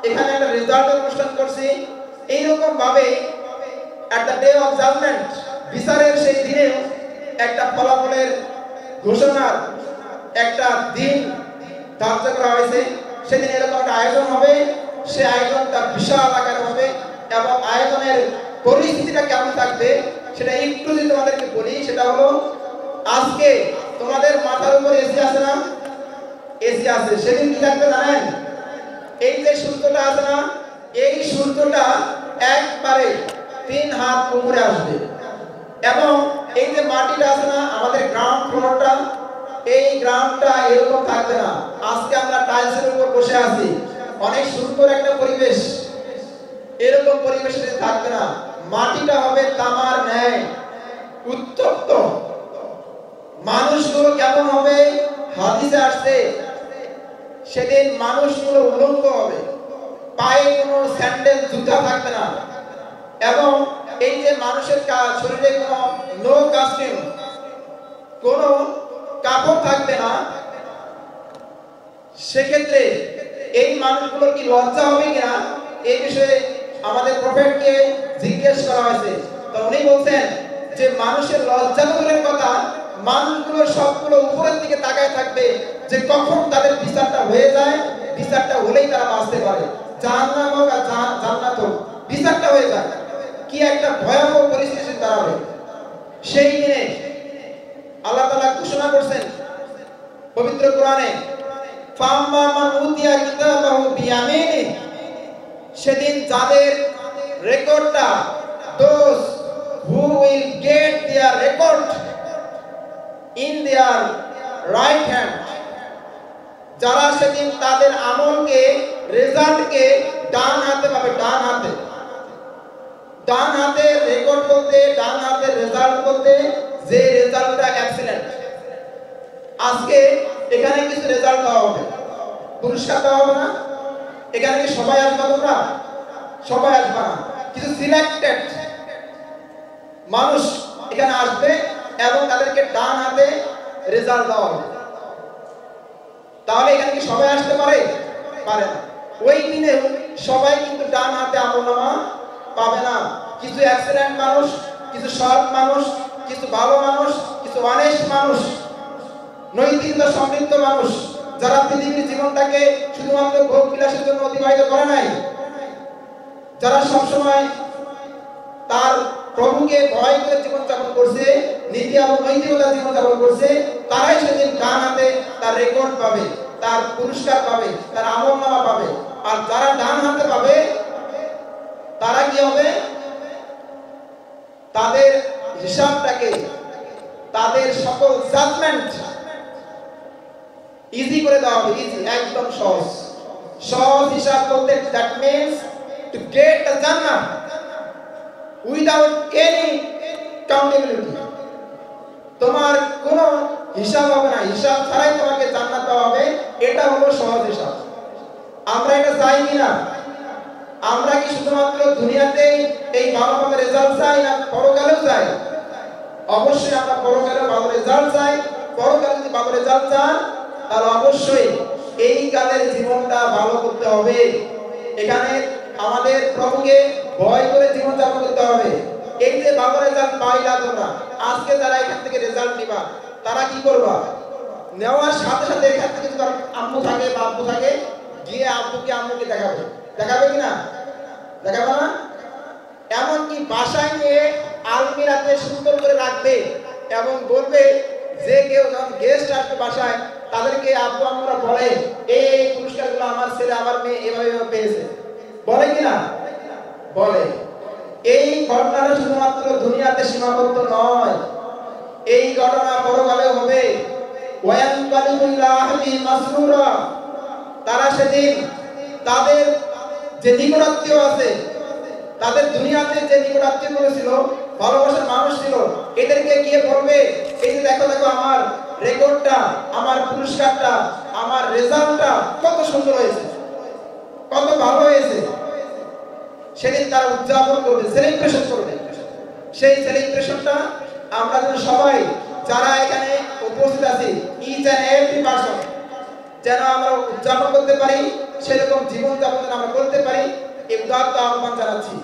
এখানে একটা রেজাল্ট অনুষ্ঠান করছি। এইরকম ভাবে at the day of judgement, বিচারের সেই দিনে একটা ফলাফলের ঘোষণার একটা দিন ধার্য করা হয়েছে। সেদিন এরকম একটা আয়োজন হবে। সে আয়োজনটা বিশাল আকারে হবে এবং আয়োজনের পরিস্থিতিটা কেমন থাকবে সেটা একটু যদি তোমাদেরকে বলি, সেটা হলো আজকে তোমাদের মাথার উপর এসি আছে না? এসি আছে। সেদিন কি থাকবে জানেন? এই যে সূর্যটা আছে না, এই সূর্যটা একবারে 3 হাত উপরে আসবে এবং এই যে মাটিটা আছে না, আমাদের গ্রাউন্ড ফ্লোরটা, এই গ্রাউন্ডটা এরকম থাকবে না। আজকে আমরা টাইলসের উপর বসে আছি, অনেক সুন্দর একটা পরিবেশ, এরকম পরিবেশে থাকবে না। মাটিটা হবে তামার ন্যায় উত্তপ্ত। মানুষগুলো কেমন হবে? হাদিসে আসছে সেদিন মানুষগুলো উলঙ্গ হবে, পায়ে কোনো স্যান্ডেল জুতা থাকবে না এবং এই যে মানুষের শরীরে কোনো নো কস্টিউম, কোনো কাপড় থাকবে না। সেক্ষেত্রে এই মানুষগুলোর কি লজ্জা হবে কিনা এই বিষয়ে আমাদের প্রফেটকে জিজ্ঞেস করা হয়েছে। তো উনি বলছেন যে মানুষের লজ্জা দূরের কথা, মানুষগুলো সবগুলো উপরের দিকে তাকায় থাকবে যে কখন তাদের বিচারটা হয়ে যায়, বিচারটা হলেই তারা বাঁচতে পারে, জাহান্নাম হোক আর জান্নাত হোক, বিচারটা হয়ে যায়। কি একটা ভয়াবহ পরিস্থিতি দাঁড়াবে সেই দিনে। আল্লাহ তাআলা ঘোষণা করছেন পবিত্র কোরআনে, ফাম্মা মান উতিয়া কিতাবাহু বিয়ামিনি, সেদিন যাদের রেকর্ডটা, those who will get their record in their right hand, যারা সেদিন তাদের আমলকে, রেজাল্টকে ডান হাতে পাবে। ডান হাতে, ডান হাতের রেকর্ড বলতে, ডান হাতের রেজাল্ট বলতে যে রেজাল্টটা এক্সিলেন্ট। আজকে এখানে কিছু রেজাল্ট দেওয়া হবে, পুরস্কার দেওয়া হবে না? এখানে কি সবাই আসবে? তোমরা সবাই আসবে না, কিছু সিলেক্টেড মানুষ এখানে আসবে এবং তাদেরকে ডান হাতে রেজাল্ট দেওয়া হবে। তাহলে এখানে কি সবাই আসতে পারে? পারে না। ওই দিনে সবাই কিন্তু ডান হাতে আমলনামা পাবে না। কিছু এক্সিলেন্ট মানুষ, কিছু সৎ মানুষ, কিছু ভালো মানুষ, কিছু অনেস্ট মানুষ, নৈতিকতা সমৃদ্ধ মানুষ, যারা পৃথিবীর জীবনটাকে শুধুমাত্র ভোগ বিলাসের জন্য অতিবাহিত করে নাই, যারা সবসময় তার প্রভুকে ভয় করে জীবনযাপন করছে, নীতি এবং নৈতিকতা জীবনযাপন করছে, তারাই সেদিন ডান হাতে তার রেকর্ড পাবে, তার পুরস্কার পাবে, তার আমলনামা পাবে। আর যারা ডান হাতে পাবে তারা কি হবে? তাদের হিসাবটাকে, তাদের সকল জাজমেন্ট ইজি করে দেওয়া হবে। ইজি, একদম সহজ। সহজ হিসাব বলতে that means to get the Jannah without any কাউন্টেবিলিটি। তোমার কোনো হিসাব হবে না, হিসাব ছাড়াই তোমাকে জান্নাত দেওয়া হবে। এটা হলো সহজ হিসাব। আমরা এটা চাই কিনা? আমরা কি শুধুমাত্র দুনিয়াতেই এই ভালো ভালো রেজাল্ট চাই না পরকালেও চাই? অবশ্যই আমরা পরকালে ভালো রেজাল্ট চাই। পরকালে যদি ভালো রেজাল্ট চান তাহলে অবশ্যই এই কালের জীবনটা ভালো করতে হবে। এখানে আমাদের প্রভুকে ভয় করে জীবন যাপন করতে হবে। এই যে ভালো রেজাল্ট পাইলা তোমরা, আজকে যারা এখান থেকে রেজাল্ট নিবা, তারা কি করবা? নেওয়ার সাথে সাথে এখান থেকে যদি আম্মু থাকে বা আব্বু থাকে, গিয়ে আব্বুকে আম্মুকে দেখাবে। দেখাবে কিনা? দেখাবে না? এমনকি বাসায় নিয়ে আলমিরাতে সুন্দর করে রাখবে এবং বলবে যে কেউ যখন গেস্ট আসবে বাসায়, তাদেরকে আব্বু আম্মুরা বলে এই পুরস্কারগুলো আমার ছেলে আমার মেয়ে এভাবে পেয়েছে। বলে কিনা? বলে। এই ঘটনাটা শুধুমাত্র দুনিয়াতে সীমাবদ্ধ নয়, এই ঘটনা পরকালেও হবে। তারা সেদিন তাদের যে নিকটাত্মীয় আছে, তাদের দুনিয়াতে যে নিকটাত্মীয় ছিল, ভালোবাসার মানুষ ছিল, এদেরকে গিয়ে বলবে এই যে দেখো দেখো আমার রেকর্ডটা, আমার পুরস্কারটা, আমার রেজাল্টটা কত সুন্দর হয়েছে, কত ভালো হয়েছে। সেদিন তারা উদযাপন করবে, সেলিব্রেশন করবে। সেই সেলিব্রেশনটা আমরা যেন সবাই যারা এখানে উপস্থিত আছি, ইচ এন্ড এভরি পারসন, যেন আমরা উদযাপন করতে পারি সেরকম জীবনযাপন আমরা করতে পারি এই উদাত্ত আহ্বান জানাচ্ছি।